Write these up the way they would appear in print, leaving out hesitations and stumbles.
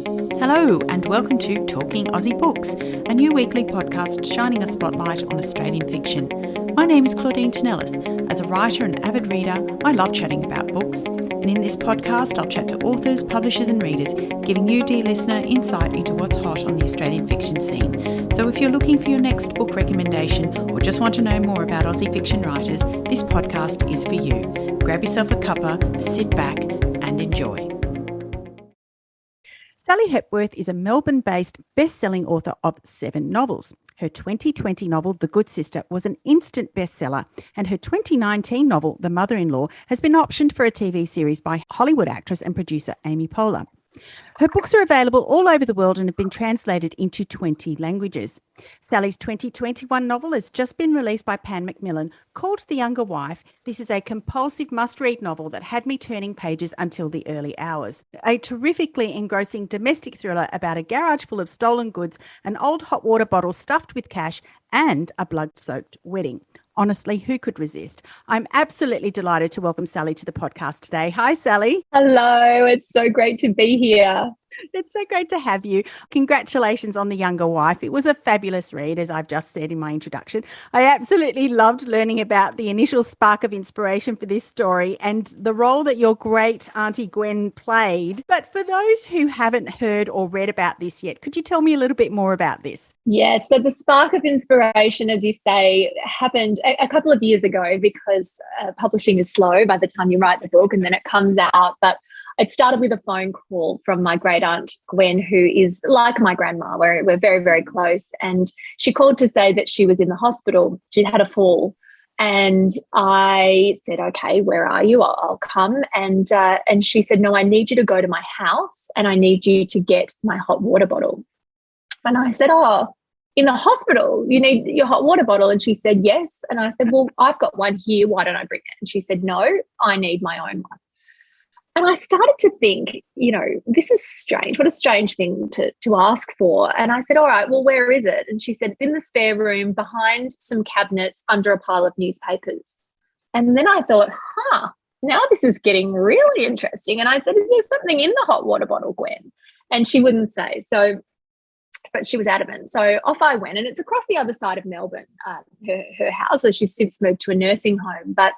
Hello and welcome to Talking Aussie Books, a new weekly podcast shining a spotlight on Australian fiction. My name is Claudine Tinellis. As a writer and avid reader, I love chatting about books. And in this podcast, I'll chat to authors, publishers and readers, giving you, dear listener, insight into what's hot on the Australian fiction scene. So if you're looking for your next book recommendation or just want to know more about Aussie fiction writers, this podcast is for you. Grab yourself a cuppa, sit back and enjoy. Sally Hepworth is a Melbourne-based best-selling author of 7 novels. Her 2020 novel, The Good Sister, was an instant bestseller, and her 2019 novel, The Mother-in-Law, has been optioned for a TV series by Hollywood actress and producer Amy Poehler. Her books are available all over the world and have been translated into 20 languages. Sally's 2021 novel has just been released by Pan Macmillan, called The Younger Wife. This is a compulsive must-read novel that had me turning pages until the early hours. A terrifically engrossing domestic thriller about a garage full of stolen goods, an old hot water bottle stuffed with cash, and a blood-soaked wedding. Honestly, who could resist? I'm absolutely delighted to welcome Sally to the podcast today. Hi, Sally. Hello, it's so great to be here. It's so great to have you. Congratulations on The Younger Wife. It was a fabulous read, as I've just said in my introduction. I absolutely loved learning about the initial spark of inspiration for this story and the role that your great Auntie Gwen played. But for those who haven't heard or read about this yet, could you tell me a little bit more about this? Yes, so the spark of inspiration, as you say, happened a couple of years ago because publishing is slow by the time you write the book and then it comes out. But it started with a phone call from my great aunt Gwen, who is like my grandma. We're very, very close. And she called to say that she was in the hospital. She'd had a fall. And I said, okay, where are you? I'll come. And she said, no, I need you to go to my house and I need you to get my hot water bottle. And I said, oh, in the hospital, you need your hot water bottle? And she said, yes. And I said, well, I've got one here. Why don't I bring it? And she said, no, I need my own one. And I started to think, this is strange. What a strange thing to ask for. And I said, all right, well, where is it? And she said, it's in the spare room behind some cabinets under a pile of newspapers. And then I thought, now this is getting really interesting. And I said, is there something in the hot water bottle, Gwen? And she wouldn't say. But she was adamant. So off I went, and it's across the other side of Melbourne, her house. So she's since moved to a nursing home. But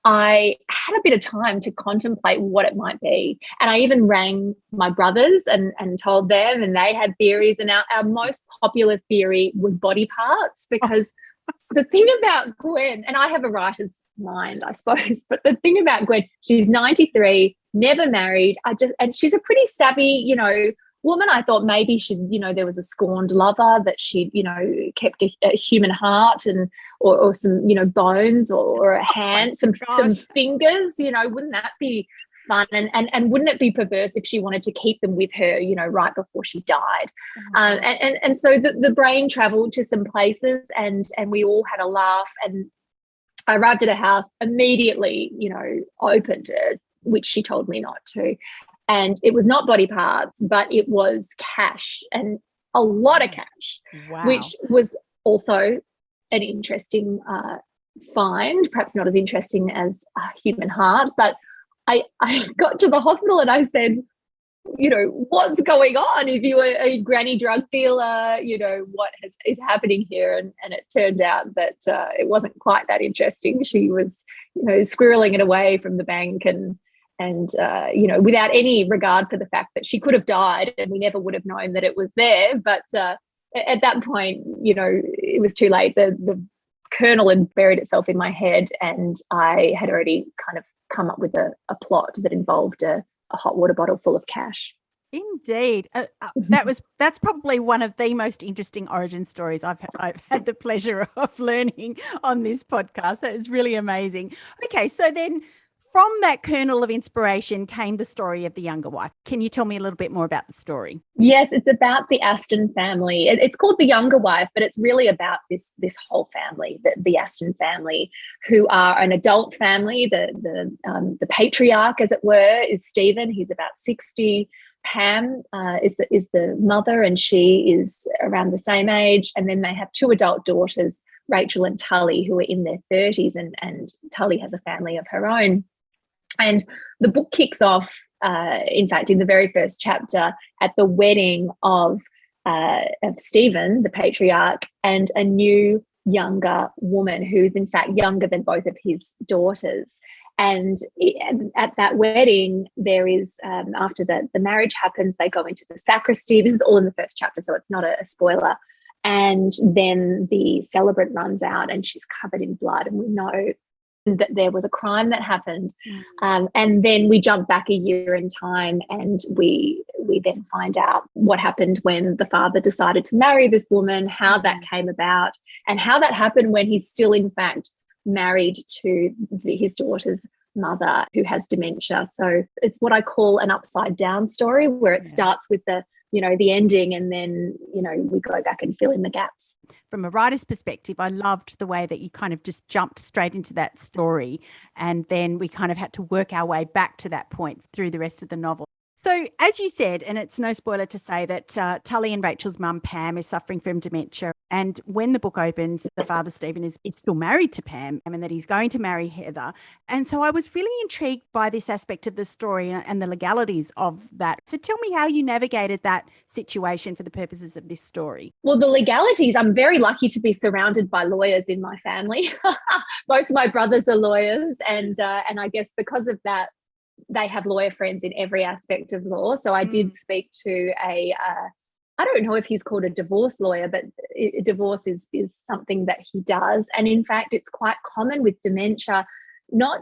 I had a bit of time to contemplate what it might be. And I even rang my brothers and told them, and they had theories. And our most popular theory was body parts, because the thing about Gwen, and I have a writer's mind, I suppose, but the thing about Gwen, she's 93, never married. And she's a pretty savvy, woman. I thought maybe there was a scorned lover that she, kept a human heart or some, bones or a hand, some fingers, wouldn't that be fun? And wouldn't it be perverse if she wanted to keep them with her, right before she died? And so the brain traveled to some places and we all had a laugh, and I arrived at a house immediately, opened it, which she told me not to. And it was not body parts, but it was cash, and a lot of cash, wow. Which was also an interesting find, perhaps not as interesting as a human heart. But I got to the hospital and I said, what's going on? If you were a granny drug dealer, what is happening here? And it turned out that it wasn't quite that interesting. She was, squirreling it away from the bank and without any regard for the fact that she could have died and we never would have known that it was there. But at that point, it was too late. The kernel had buried itself in my head, and I had already kind of come up with a plot that involved a hot water bottle full of cash. Indeed. That's probably one of the most interesting origin stories I've had the pleasure of learning on this podcast. That is really amazing. Okay, so then from that kernel of inspiration came the story of The Younger Wife. Can you tell me a little bit more about the story? Yes, it's about the Aston family. It's called The Younger Wife, but it's really about this whole family, the Aston family, who are an adult family. The patriarch, as it were, is Stephen. He's about 60. Pam is the mother, and she is around the same age. And then they have 2 adult daughters, Rachel and Tully, who are in their 30s, and Tully has a family of her own. And the book kicks off in fact, in the very first chapter, at the wedding of Stephen, the patriarch, and a new younger woman who's in fact younger than both of his daughters. And at that wedding, there is, after the marriage happens, they go into the sacristy. This is all in the first chapter, so it's not a spoiler. And then the celebrant runs out and she's covered in blood, and we know that there was a crime that happened. And then we jump back a year in time, and we then find out what happened when the father decided to marry this woman, how that came about, and how that happened when he's still in fact married to his daughter's mother, who has dementia. So it's what I call an upside down story, where it starts with the ending, and then, we go back and fill in the gaps. From a writer's perspective, I loved the way that you kind of just jumped straight into that story, and then we kind of had to work our way back to that point through the rest of the novel. So as you said, and it's no spoiler to say that Tully and Rachel's mum, Pam, is suffering from dementia. And when the book opens, the father, Stephen, is still married to Pam, and that he's going to marry Heather. And so I was really intrigued by this aspect of the story and the legalities of that. So tell me how you navigated that situation for the purposes of this story. Well, the legalities, I'm very lucky to be surrounded by lawyers in my family. Both my brothers are lawyers, and I guess because of that, they have lawyer friends in every aspect of law. So I did speak to I don't know if he's called a divorce lawyer, but divorce is something that he does. And in fact, it's quite common with dementia, not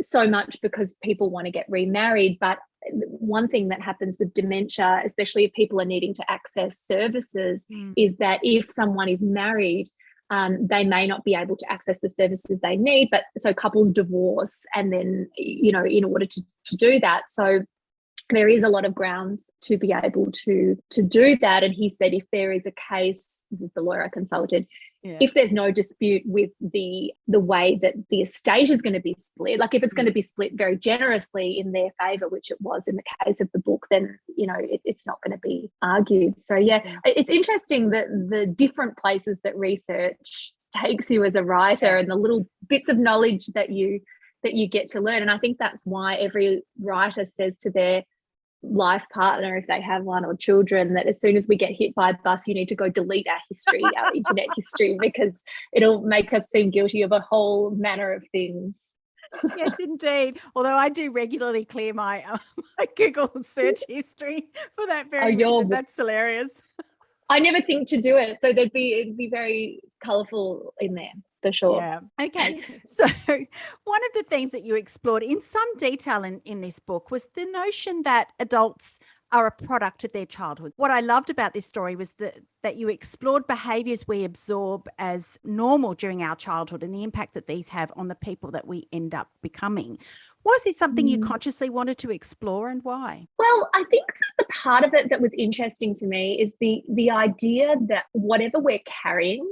so much because people want to get remarried, but one thing that happens with dementia, especially if people are needing to access services, is that if someone is married, they may not be able to access the services they need, but so couples divorce, and then, in order to do that. So there is a lot of grounds to be able to do that. And he said, if there is a case, this is the lawyer I consulted, if there's no dispute with the way that the estate is going to be split, like if it's going to be split very generously in their favour, which it was in the case of the book, then, it's not going to be argued. So, it's interesting that the different places that research takes you as a writer and the little bits of knowledge that you get to learn. And I think that's why every writer says to their life partner, if they have one, or children, that as soon as we get hit by a bus, you need to go delete our history, our internet history, because it'll make us seem guilty of a whole manner of things. Yes, indeed. Although I do regularly clear my Google search history for that very reason. That's hilarious. I never think to do it, so it'd be very colourful in there. For sure. Yeah. Okay. So one of the themes that you explored in some detail in this book was the notion that adults are a product of their childhood. What I loved about this story was that you explored behaviours we absorb as normal during our childhood and the impact that these have on the people that we end up becoming. Was this something you consciously wanted to explore, and why? Well, I think that the part of it that was interesting to me is the idea that whatever we're carrying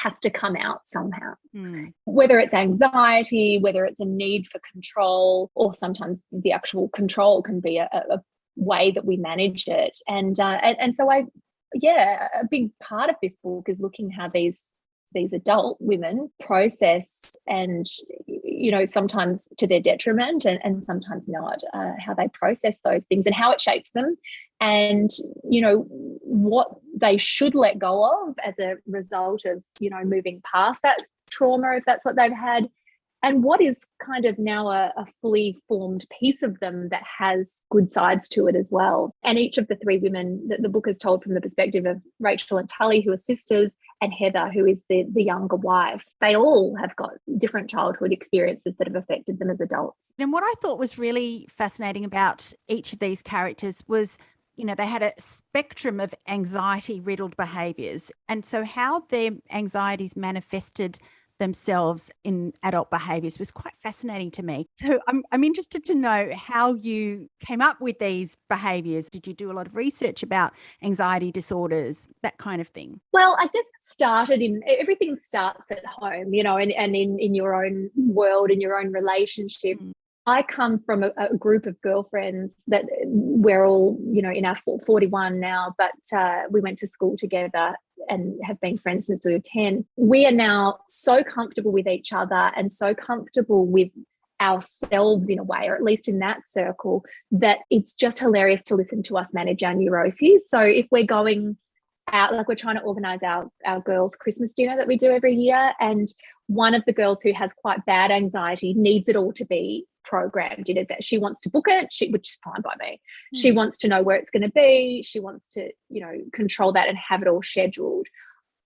has to come out somehow, whether it's anxiety, whether it's a need for control, or sometimes the actual control can be a way that we manage it. And so a big part of this book is looking how these adult women process, and sometimes to their detriment and sometimes not, how they process those things and how it shapes them, and what they should let go of as a result of moving past that trauma, if that's what they've had, and what is kind of now a fully formed piece of them that has good sides to it as well. And each of the three women that the book is told from the perspective of Rachel and Tully, who are sisters, and Heather, who is the younger wife. They all have got different childhood experiences that have affected them as adults. And what I thought was really fascinating about each of these characters was, they had a spectrum of anxiety-riddled behaviours. And so how their anxieties manifested themselves in adult behaviours was quite fascinating to me. So I'm interested to know how you came up with these behaviours. Did you do a lot of research about anxiety disorders, that kind of thing? Well, I guess everything starts at home, and in your own world, in your own relationships. I come from a group of girlfriends that we're all, in our 41 now, but we went to school together and have been friends since we were 10. We are now so comfortable with each other and so comfortable with ourselves in a way, or at least in that circle, that it's just hilarious to listen to us manage our neuroses. So if we're going out, like we're trying to organize our girls' Christmas dinner that we do every year, and one of the girls who has quite bad anxiety needs it all to be programmed in advance. She wants to book it, which is fine by me. She wants to know where it's going to be. She wants to, control that and have it all scheduled.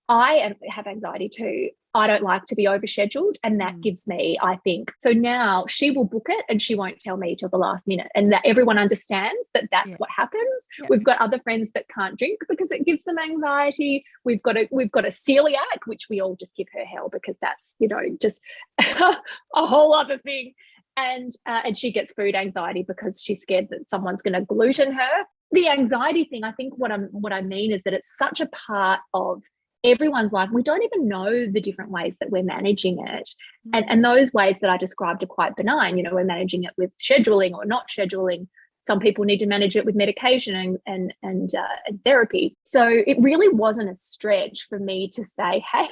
I have anxiety too. I don't like to be overscheduled, and that gives me, I think. So now she will book it and she won't tell me till the last minute, and that everyone understands that that's what happens. Yeah. We've got other friends that can't drink because it gives them anxiety. We've got a celiac, which we all just give her hell because that's, just a whole other thing. And she gets food anxiety because she's scared that someone's going to gluten her. The anxiety thing, I think what I mean is that it's such a part of everyone's life. We don't even know the different ways that we're managing it. And those ways that I described are quite benign. We're managing it with scheduling or not scheduling. Some people need to manage it with medication and therapy. So it really wasn't a stretch for me to say, hey,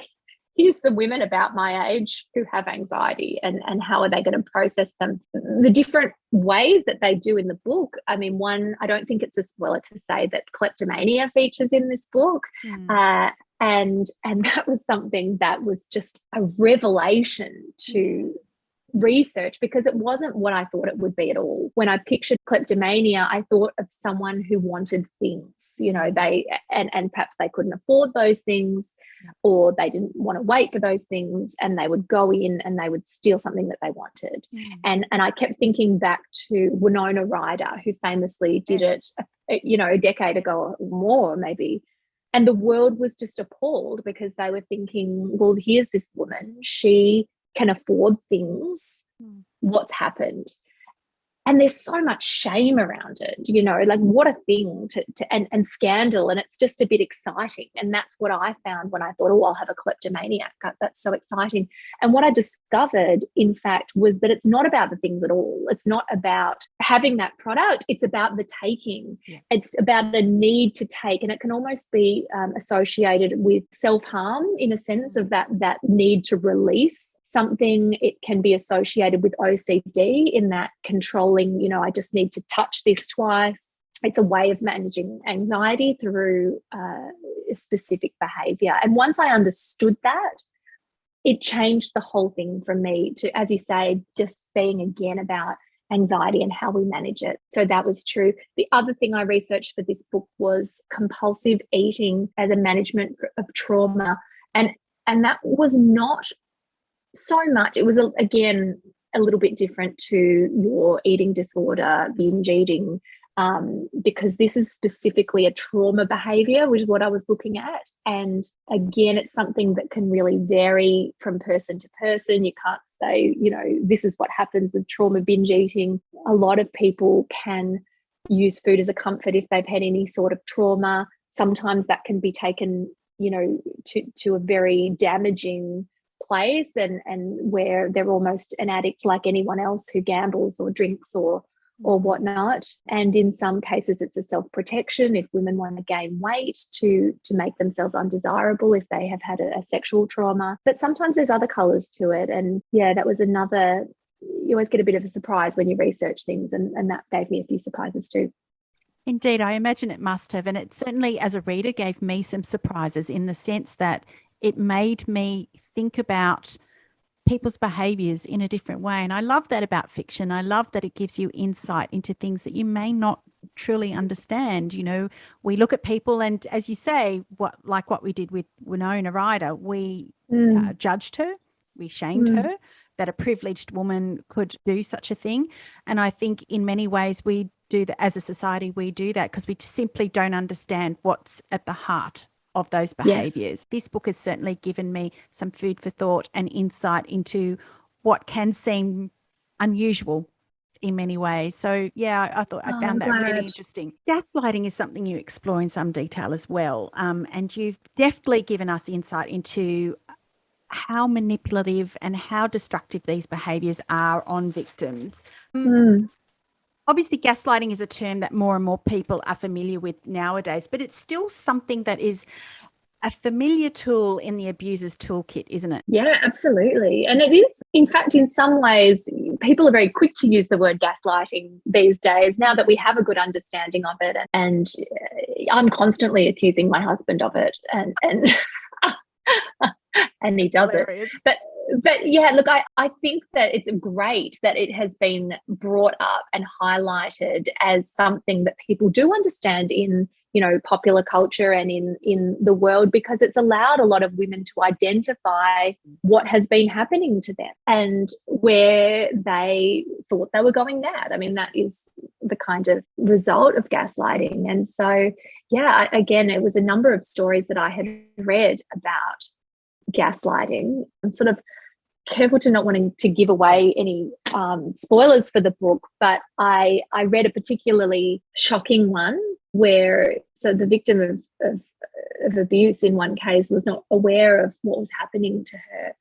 here's some women about my age who have anxiety, and how are they going to process them. The different ways that they do in the book. I mean, one, I don't think it's a spoiler to say that kleptomania features in this book. And that was something that was just a revelation to research, because it wasn't what I thought it would be at all. When I pictured kleptomania, I thought of someone who wanted things, they and perhaps they couldn't afford those things, or they didn't want to wait for those things, and they would go in and they would steal something that they wanted. And I kept thinking back to Winona Ryder, who famously did it, a decade ago or more maybe. And the world was just appalled because they were thinking, well, here's this woman, she can afford things. What's happened? And there's so much shame around it, like what a thing and scandal. And it's just a bit exciting. And that's what I found when I thought, oh, I'll have a kleptomaniac. That's so exciting. And what I discovered, in fact, was that it's not about the things at all. It's not about having that product. It's about the taking. Yeah. It's about a need to take. And it can almost be associated with self-harm in a sense of that need to release something. It can be associated with OCD in that controlling, I just need to touch this twice. It's a way of managing anxiety through a specific behavior. And once I understood that, it changed the whole thing for me to, as you say, just being again about anxiety and how we manage it. So that was true. The other thing I researched for this book was compulsive eating as a management of trauma. And that was not so much. It was, again, a little bit different to your eating disorder, binge eating, because this is specifically a trauma behavior, which is what I was looking at. And again, it's something that can really vary from person to person. You can't say, this is what happens with trauma binge eating. A lot of people can use food as a comfort if they've had any sort of trauma. Sometimes that can be taken, to a very damaging place and where they're almost an addict like anyone else who gambles or drinks or whatnot. And in some cases it's a self-protection if women want to gain weight to make themselves undesirable if they have had a sexual trauma. But sometimes there's other colours to it. And that was another, you always get a bit of a surprise when you research things, and that gave me a few surprises too. Indeed, I imagine it must have. And it certainly, as a reader, gave me some surprises in the sense that it made me think about people's behaviours in a different way. And I love that about fiction. I love that it gives you insight into things that you may not truly understand. We look at people and, as you say, what we did with Winona Ryder, we judged her, we shamed her, that a privileged woman could do such a thing. And I think in many ways we do that as a society. We do that because we simply don't understand what's at the heart of those behaviors. Yes. This book has certainly given me some food for thought and insight into what can seem unusual in many ways. So I found that really interesting. Gaslighting is something you explore in some detail as well. And you've definitely given us insight into how manipulative and how destructive these behaviors are on victims. Obviously, gaslighting is a term that more and more people are familiar with nowadays, but it's still something that is a familiar tool in the abuser's toolkit, isn't it? Yeah, absolutely. And it is, in fact, in some ways, people are very quick to use the word gaslighting these days, now that we have a good understanding of it. And I'm constantly accusing my husband of it, and and he does Hilarious. it. But yeah, look, I think that it's great that it has been brought up and highlighted as something that people do understand in, popular culture and in the world, because it's allowed a lot of women to identify what has been happening to them and where they thought they were going mad. I mean, that is the kind of result of gaslighting. And so, yeah, again, it was a number of stories that I had read about gaslighting. I'm sort of careful to not wanting to give away any spoilers for the book, but I read a particularly shocking one where the victim of abuse in one case was not aware of what was happening to her.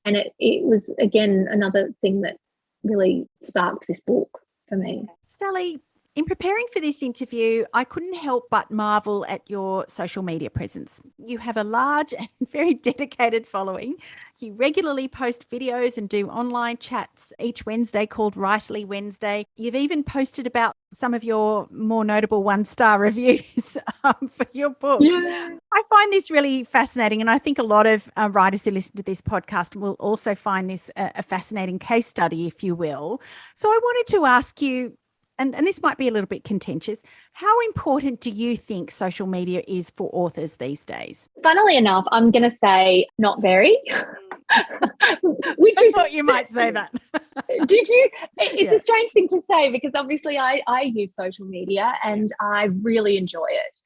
And it was, again, another thing that really sparked this book for me. Sally, in preparing for this interview, I couldn't help but marvel at your social media presence. You have a large and very dedicated following. You regularly post videos and do online chats each Wednesday called Rightly Wednesday. You've even posted about some of your more notable one-star reviews for your books. Yeah. I find this really fascinating, and I think a lot of writers who listen to this podcast will also find this a fascinating case study, if you will. So I wanted to ask you, and this might be a little bit contentious, how important do you think social media is for authors these days? Funnily enough, I'm going to say not very. Which I thought you might say that. Did you? It's a strange thing to say, because obviously I use social media and I really enjoy it.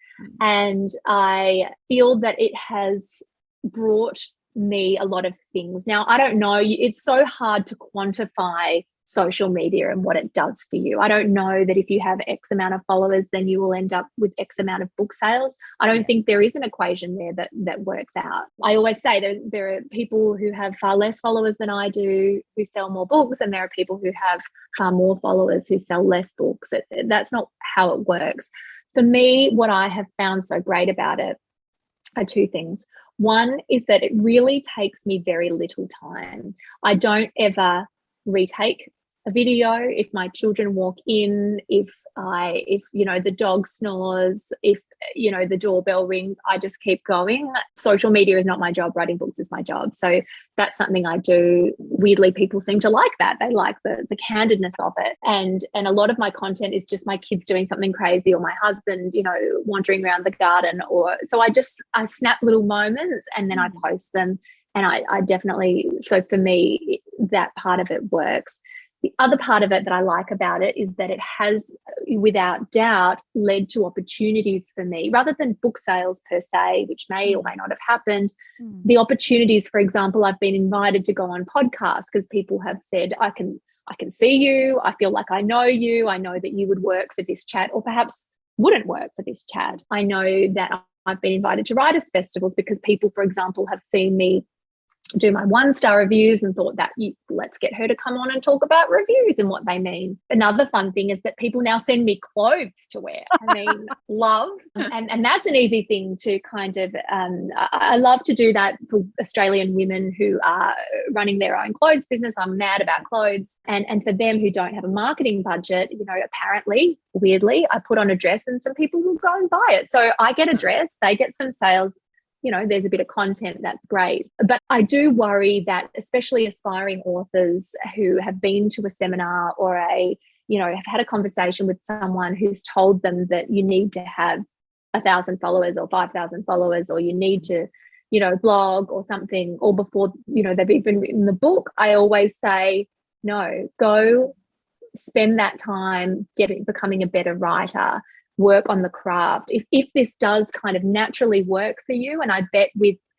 And I feel that it has brought me a lot of things. Now, I don't know, it's so hard to quantify social media and what it does for you. I don't know that if you have X amount of followers, then you will end up with X amount of book sales. I don't think there is an equation there that works out. I always say there are people who have far less followers than I do who sell more books, and there are people who have far more followers who sell less books. That's not how it works. For me, what I have found so great about it are two things. One is that it really takes me very little time. I don't ever retake a video if my children walk in, if the dog snores, if the doorbell rings, I just keep going. Social media is not my job, writing books is my job. So that's something I do. Weirdly, people seem to like that. They like the candidness of it. And a lot of my content is just my kids doing something crazy, or my husband, wandering around the garden, so I snap little moments and then I post them. And I definitely, so for me, that part of it works. The other part of it that I like about it is that it has, without doubt, led to opportunities for me, rather than book sales per se, which may or may not have happened. The opportunities, for example, I've been invited to go on podcasts because people have said, I can see you, I feel like I know you, I know that you would work for this chat, or perhaps wouldn't work for this chat. I know that I've been invited to writers' festivals because people, for example, have seen me do my one-star reviews and thought that let's get her to come on and talk about reviews and what they mean. Another fun thing is that people now send me clothes to wear. I mean, love. And that's an easy thing to kind of, I love to do that for Australian women who are running their own clothes business. I'm mad about clothes. And for them who don't have a marketing budget, apparently, weirdly, I put on a dress and some people will go and buy it. So I get a dress, they get some sales. There's a bit of content, that's great. But I do worry that, especially aspiring authors who have been to a seminar or have had a conversation with someone who's told them that you need to have 1,000 followers or 5,000 followers, or you need to, blog or something, or before, they've even written the book, I always say, no, go spend that time becoming a better writer. Work on the craft. If this does kind of naturally work for you, and I bet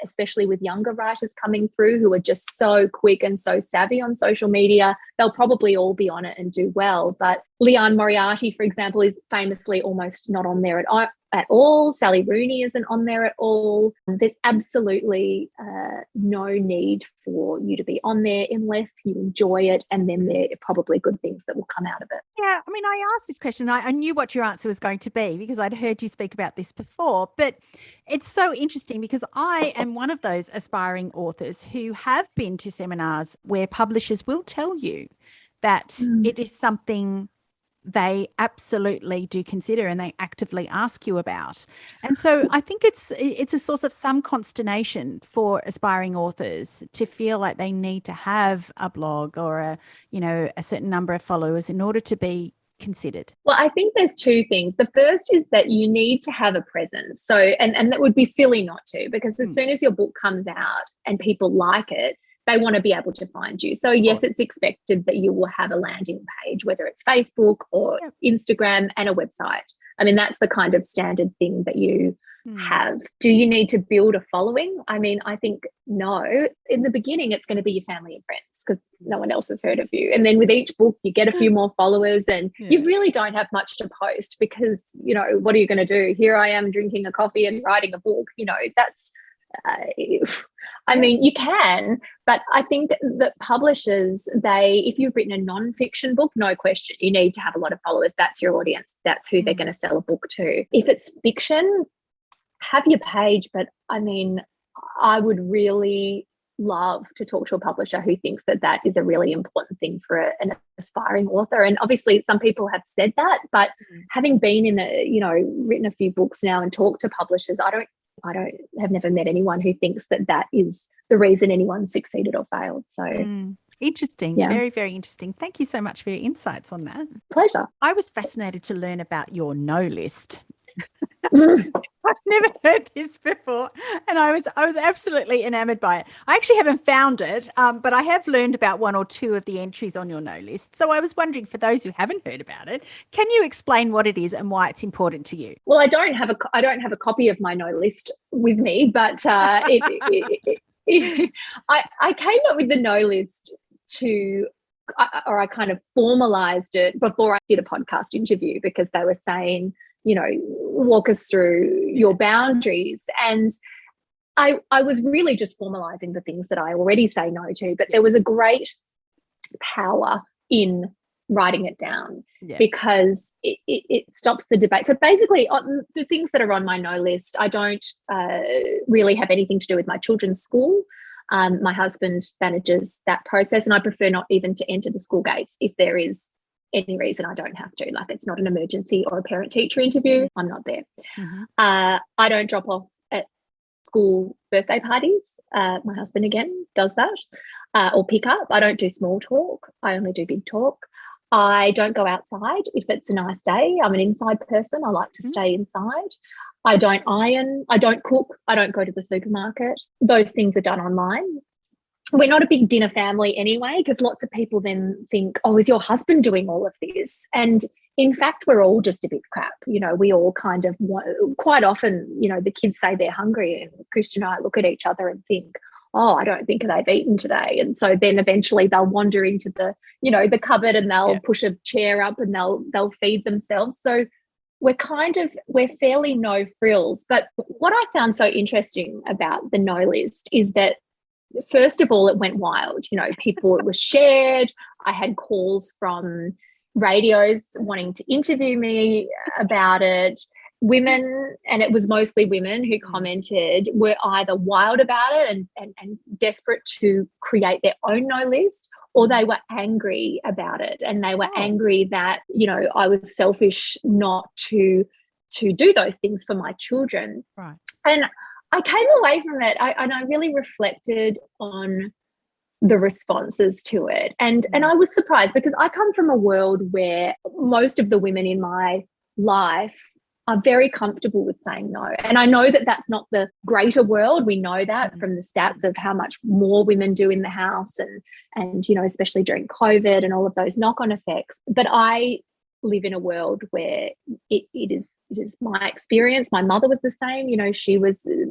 especially with younger writers coming through who are just so quick and so savvy on social media, they'll probably all be on it and do well. But Leanne Moriarty, for example, is famously almost not on there at all. Sally Rooney isn't on there at all. There's absolutely no need for you to be on there unless you enjoy it, and then there are probably good things that will come out of it. Yeah, I mean, I asked this question. I knew what your answer was going to be because I'd heard you speak about this before. But it's so interesting because I am one of those aspiring authors who have been to seminars where publishers will tell you that it is something they absolutely do consider and they actively ask you about. And so I think it's a source of some consternation for aspiring authors to feel like they need to have a blog or a certain number of followers in order to be considered. Well, I think there's two things. The first is that you need to have a presence. So, and that would be silly not to, because as soon as your book comes out and people like it, they want to be able to find you. So yes, it's expected that you will have a landing page, whether it's Facebook or Instagram, and a website. I mean, that's the kind of standard thing that you have. Do you need to build a following? I mean, I think no. In the beginning, it's going to be your family and friends because no one else has heard of you. And then with each book, you get a few more followers, and you really don't have much to post because, what are you going to do? Here I am drinking a coffee and writing a book. That's I mean, you can, but I think that publishers, if you've written a non-fiction book, no question, you need to have a lot of followers. That's your audience. That's who they're going to sell a book to. If it's fiction, have your page. But I mean, I would really love to talk to a publisher who thinks that that is a really important thing for an aspiring author. And obviously some people have said that, but having been written a few books now and talked to publishers, I have never met anyone who thinks that that is the reason anyone succeeded or failed. So interesting. Yeah. Very, very interesting. Thank you so much for your insights on that. Pleasure. I was fascinated to learn about your no list. I've never heard this before, and I was absolutely enamored by it. I actually haven't found it, but I have learned about one or two of the entries on your no list. So I was wondering, for those who haven't heard about it, can you explain what it is and why it's important to you? Well, I don't have a copy of my no list with me, but I came up with the no list I kind of formalized it before I did a podcast interview because they were saying, walk us through your boundaries. And I was really just formalizing the things that I already say no to, but there was a great power in writing it down because it stops the debate. So basically the things that are on my no list, I don't really have anything to do with my children's school. My husband manages that process, and I prefer not even to enter the school gates if there is any reason I don't have to. Like, it's not an emergency or a parent-teacher interview, I'm not there. I don't drop off at school birthday parties. My husband, again, does that. Or pick up. I don't do small talk. I only do big talk. I don't go outside if it's a nice day. I'm an inside person. I like to stay inside. I don't iron. I don't cook. I don't go to the supermarket. Those things are done online. We're not a big dinner family anyway, because lots of people then think, oh, is your husband doing all of this? And in fact, we're all just a bit crap. We all kind of, quite often, the kids say they're hungry, and Christian and I look at each other and think, oh, I don't think they've eaten today. And so then eventually they'll wander into the cupboard, and they'll push a chair up and they'll feed themselves. So we're fairly no frills. But what I found so interesting about the no list is that, first of all, it went wild. It was shared. I had calls from radios wanting to interview me about it. Women, and it was mostly women who commented, were either wild about it and desperate to create their own no list, or they were angry about it. And they were angry that, I was selfish not to do those things for my children. Right. And I came away from it and I really reflected on the responses to it. And I was surprised, because I come from a world where most of the women in my life are very comfortable with saying no. And I know that that's not the greater world. We know that from the stats of how much more women do in the house and especially during COVID and all of those knock-on effects. But I live in a world where it is my experience. My mother was the same.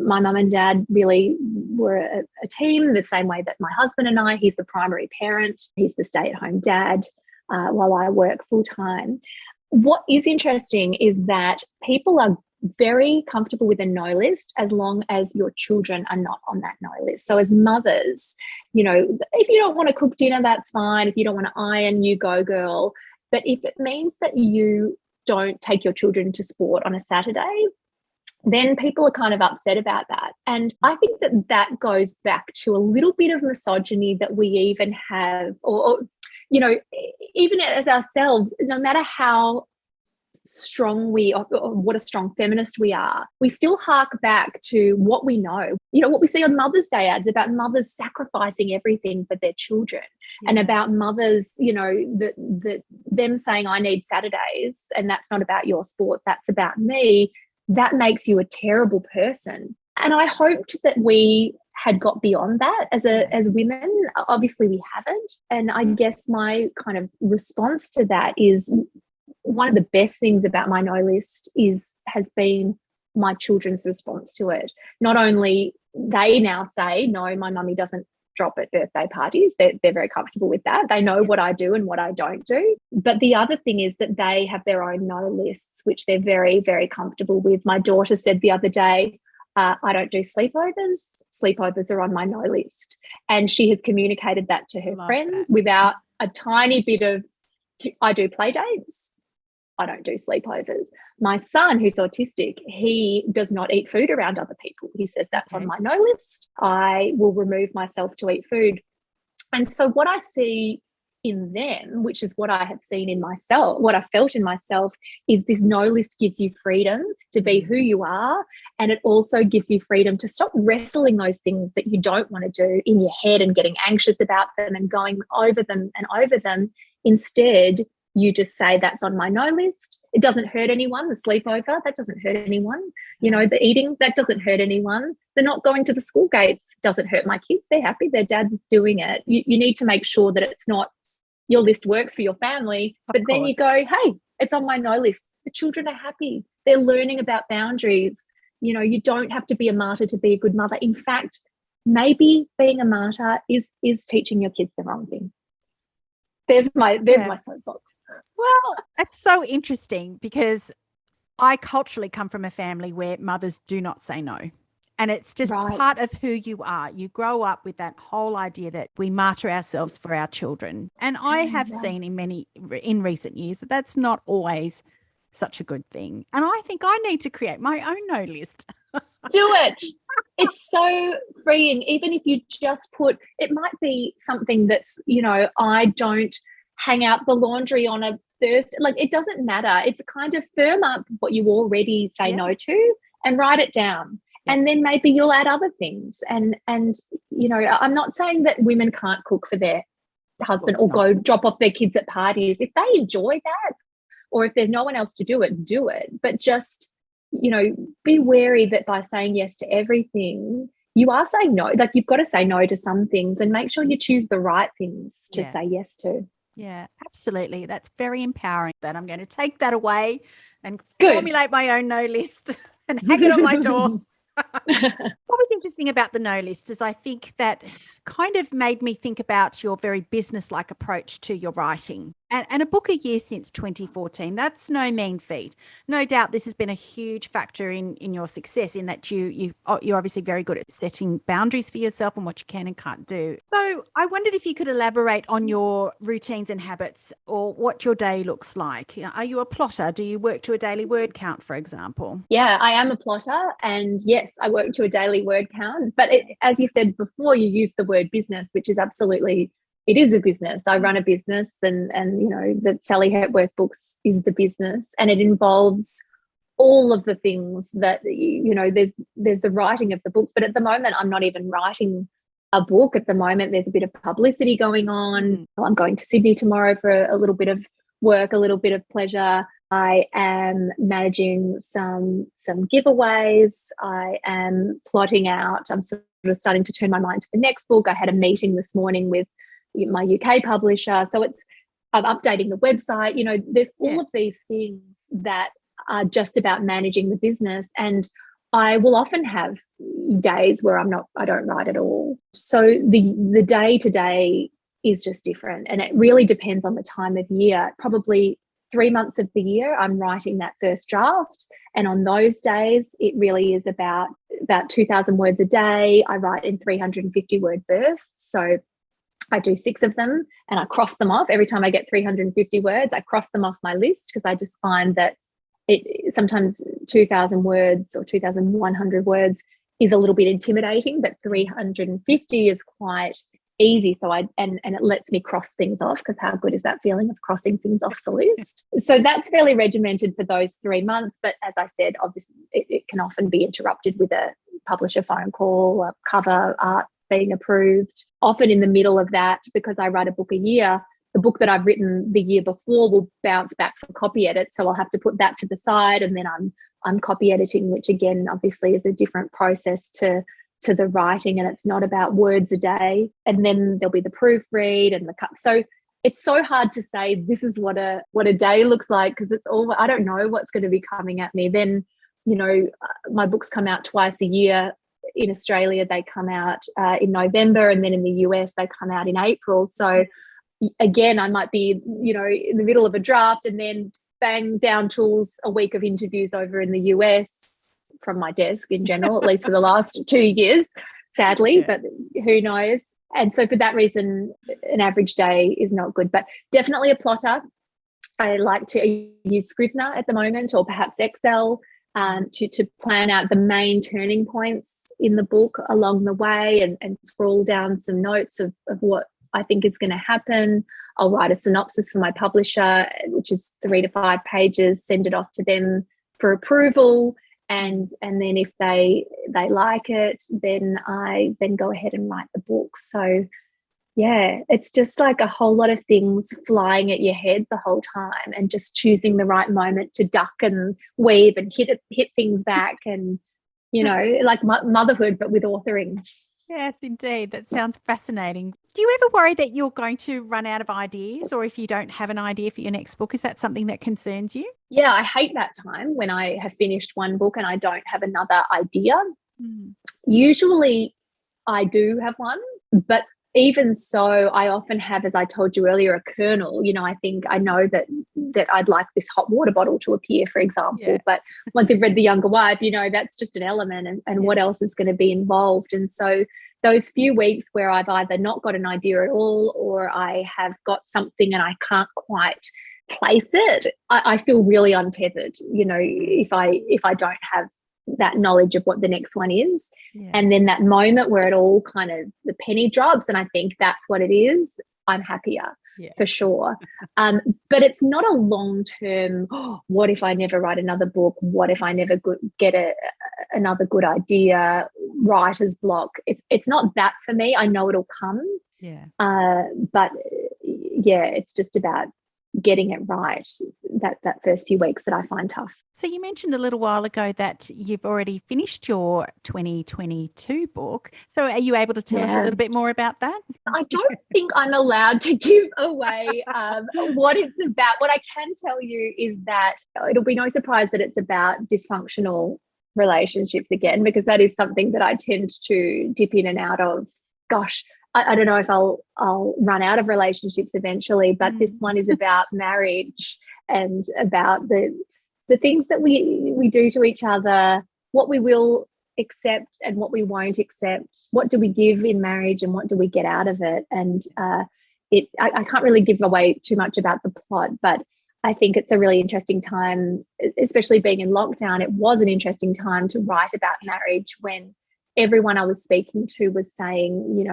My mum and dad really were a team, the same way that my husband and I, he's the primary parent, he's the stay-at-home dad while I work full-time. What is interesting is that people are very comfortable with a no list as long as your children are not on that no list. So as mothers, if you don't want to cook dinner, that's fine. If you don't want to iron, you go, girl. But if it means that you don't take your children to sport on a Saturday, then people are kind of upset about that. And I think that goes back to a little bit of misogyny that we even have, or even as ourselves, no matter how strong or what a strong feminist we are, we still hark back to what we know. What we see on Mother's Day ads about mothers sacrificing everything for their children, and about mothers, them saying, I need Saturdays, and that's not about your sport, that's about me. That makes you a terrible person. And I hoped that we had got beyond that as women. Obviously we haven't. And I guess my kind of response to that is, one of the best things about my no list has been my children's response to it. Not only they now say, no, my mummy doesn't drop at birthday parties. They're very comfortable with that. They know what I do and what I don't do. But the other thing is that they have their own no lists, which they're very, very comfortable with. My daughter said the other day, I don't do sleepovers. Sleepovers are on my no list. And she has communicated that to her friends without a tiny bit of, I do play dates. I don't do sleepovers. My son, who's autistic, he does not eat food around other people. He says that's on my no list. I will remove myself to eat food. And so what I see in them, which is what I have seen in myself, what I felt in myself, is this no list gives you freedom to be who you are. And it also gives you freedom to stop wrestling those things that you don't want to do in your head and getting anxious about them and going over them and over them. Instead, you just say that's on my no list. It doesn't hurt anyone. The sleepover, that doesn't hurt anyone. The eating, that doesn't hurt anyone. The not going to the school gates doesn't hurt my kids. They're happy. Their dad's doing it. You need to make sure that it's not your list works for your family, but then you go, hey, it's on my no list. The children are happy. They're learning about boundaries. You don't have to be a martyr to be a good mother. In fact, maybe being a martyr is teaching your kids the wrong thing. There's my soapbox. Well, it's so interesting because I culturally come from a family where mothers do not say no. And it's just part of who you are. You grow up with that whole idea that we martyr ourselves for our children. And I have seen in recent years that that's not always such a good thing. And I think I need to create my own no list. Do it. It's so freeing. Even if you just put, it might be something that's, I don't hang out the laundry on a Thursday. Like, it doesn't matter. It's kind of firm up what you already say no to and write it down. And then maybe you'll add other things. And I'm not saying that women can't cook for their husband or go drop off their kids at parties. If they enjoy that, or if there's no one else to do it, do it. But just, be wary that by saying yes to everything, you are saying no. Like, you've got to say no to some things and make sure you choose the right things to say yes to. Yeah, absolutely. That's very empowering. That I'm going to take that away and formulate my own no list and hang it on my door. What was interesting about the no list is I think that kind of made me think about your very business-like approach to your writing. And a book a year since 2014, that's no mean feat. No doubt this has been a huge factor in your success, in that you're obviously very good at setting boundaries for yourself and what you can and can't do. So I wondered if you could elaborate on your routines and habits, or what your day looks like. Are you a plotter? Do you work to a daily word count, for example? Yeah, I am a plotter, and yes, I work to a daily word count. But as you said before, you used the word business, which is absolutely, it is a business. I run a business, and the Sally Hepworth books is the business, and it involves all of the things that, there's the writing of the books. But at the moment, I'm not even writing a book. At the moment, there's a bit of publicity going on. I'm going to Sydney tomorrow for a little bit of work, a little bit of pleasure. I am managing some giveaways. I am plotting out. I'm sort of starting to turn my mind to the next book. I had a meeting this morning with my UK publisher. So I'm updating the website. There's all of these things that are just about managing the business. And I will often have days where I don't write at all. So the day to day is just different. And it really depends on the time of year. Probably 3 months of the year, I'm writing that first draft. And on those days, it really is about 2,000 words a day. I write in 350 word bursts. So I do 6 of them and I cross them off. Every time I get 350 words, I cross them off my list, because I just find that it sometimes 2,000 words or 2,100 words is a little bit intimidating, but 350 is quite easy. So and it lets me cross things off, because how good is that feeling of crossing things off the list? So that's fairly regimented for those 3 months. But as I said, obviously it can often be interrupted with a publisher phone call, a cover art being approved. Often in the middle of that, because I write a book a year, the book that I've written the year before will bounce back for copy edit. So I'll have to put that to the side, and then I'm copy editing, which again, obviously is a different process to the writing, and it's not about words a day. And then there'll be the proofread and the cut. So it's so hard to say this is what a day looks like, because it's all, I don't know what's going to be coming at me. Then, my books come out twice a year. In Australia, they come out in November, and then in the US, they come out in April. So again, I might be, in the middle of a draft, and then bang, down tools a week of interviews over in the US from my desk in general, at least for the last 2 years, sadly, but who knows? And so for that reason, an average day is not good, but definitely a plotter. I like to use Scrivener at the moment, or perhaps Excel, to plan out the main turning points in the book along the way, and scroll down some notes of what I think is going to happen. I'll write a synopsis for my publisher, which is 3 to 5 pages, send it off to them for approval. And then if they like it, then I go ahead and write the book. So yeah, it's just like a whole lot of things flying at your head the whole time, and just choosing the right moment to duck and weave and hit things back, and like motherhood, but with authoring. Yes, indeed. That sounds fascinating. Do you ever worry that you're going to run out of ideas, or if you don't have an idea for your next book? Is that something that concerns you? Yeah, I hate that time when I have finished one book and I don't have another idea. Usually I do have one, but even so, I often have, as I told you earlier, a kernel. I think I know that I'd like this hot water bottle to appear, for example. But once you've read The Younger Wife, that's just an element, and what else is going to be involved. And so those few weeks where I've either not got an idea at all, or I have got something and I can't quite place it, I feel really untethered, if I don't have that knowledge of what the next one is. And then that moment where it all kind of, the penny drops, and I think that's what it is, I'm happier for sure. But it's not a long-term, what if I never write another book? What if I never get another good idea, writer's block? It's not that for me. I know it'll come. But it's just about getting it right, that first few weeks that I find tough. So you mentioned a little while ago that you've already finished your 2022 book. So are you able to tell us a little bit more about that? I don't think I'm allowed to give away what it's about. What I can tell you is that it'll be no surprise that it's about dysfunctional relationships again, because that is something that I tend to dip in and out of. Gosh, I don't know if I'll run out of relationships eventually, but this one is about marriage, and about the things that we do to each other, what we will accept and what we won't accept, what do we give in marriage and what do we get out of it. And I can't really give away too much about the plot, but I think it's a really interesting time, especially being in lockdown. It was an interesting time to write about marriage, when everyone I was speaking to was saying,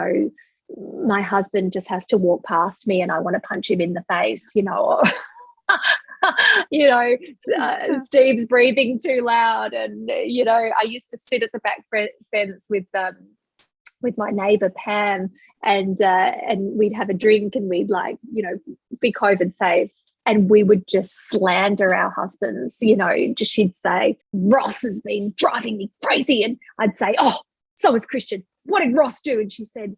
my husband just has to walk past me and I want to punch him in the face, or, Steve's breathing too loud. And, I used to sit at the back fence with my neighbour Pam, and we'd have a drink, and we'd be COVID safe. And we would just slander our husbands, she'd say, Ross has been driving me crazy. And I'd say, oh, so is Christian. What did Ross do? And she said,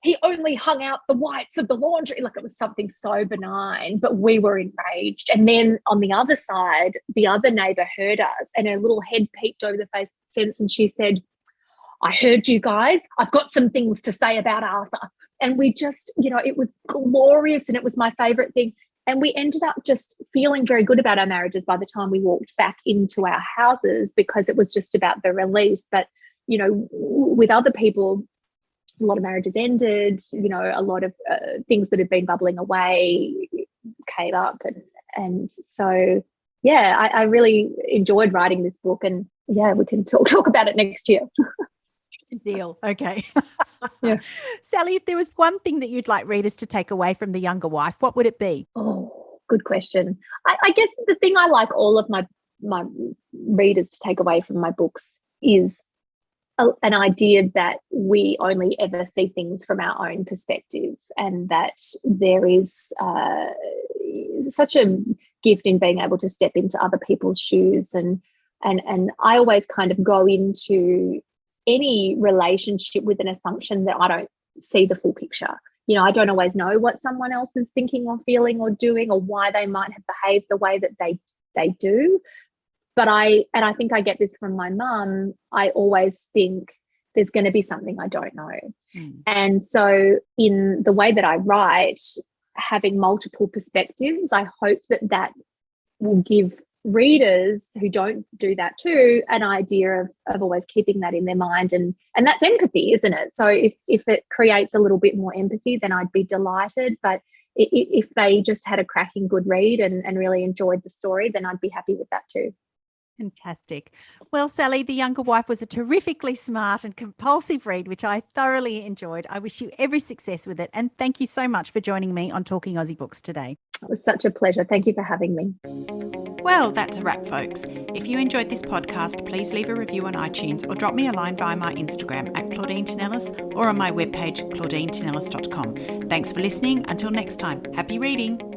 he only hung out the whites of the laundry. Like, it was something so benign, but we were enraged. And then on the other side, the other neighbour heard us, and her little head peeked over the fence, and she said, I heard you guys. I've got some things to say about Arthur. And we just, it was glorious, and it was my favourite thing. And we ended up just feeling very good about our marriages by the time we walked back into our houses, because it was just about the release. But, with other people, a lot of marriages ended, a lot of things that had been bubbling away came up. And so, yeah, I really enjoyed writing this book, and yeah, we can talk about it next year. Deal. Okay. Yeah. Sally, if there was one thing that you'd like readers to take away from The Younger Wife, what would it be? Oh, good question. I guess the thing I like all of my readers to take away from my books is an idea that we only ever see things from our own perspective, and that there is such a gift in being able to step into other people's shoes. And I always kind of go into any relationship with an assumption that I don't see the full picture. I don't always know what someone else is thinking or feeling or doing, or why they might have behaved the way that they do. But I think I get this from my mum. I always think there's going to be something I don't know. And so in the way that I write, having multiple perspectives, I hope that will give readers who don't do that too an idea of always keeping that in their mind, and that's empathy, isn't it? So if it creates a little bit more empathy, then I'd be delighted. But if they just had a cracking good read and really enjoyed the story, then I'd be happy with that too. Fantastic. Well, Sally, The Younger Wife was a terrifically smart and compulsive read, which I thoroughly enjoyed. I wish you every success with it, and thank you so much for joining me on Talking Aussie Books today. It was such a pleasure. Thank you for having me. Well, that's a wrap, folks. If you enjoyed this podcast, please leave a review on iTunes or drop me a line via my Instagram at Claudine Tinellis or on my webpage claudinetинellis.com. Thanks for listening. Until next time, happy reading.